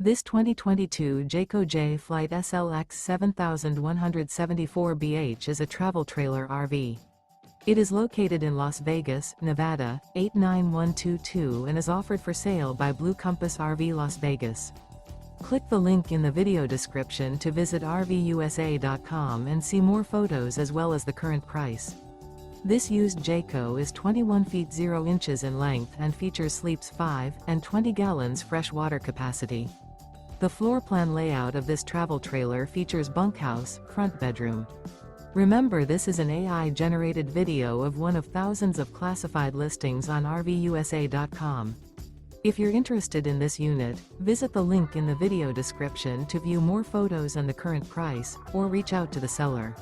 This 2022 Jayco Jay Flight SLX 7174BH is a travel trailer RV. It is located in Las Vegas, Nevada, 89122 and is offered for sale by Blue Compass RV Las Vegas. Click the link in the video description to visit RVUSA.com and see more photos as well as the current price. This used Jayco is 21 feet 0 inches in length and features sleeps 5 and 20 gallons fresh water capacity. The floor plan layout of this travel trailer features bunkhouse, front bedroom. Remember, this is an AI-generated video of one of thousands of classified listings on RVUSA.com. If you're interested in this unit, visit the link in the video description to view more photos and the current price, or reach out to the seller.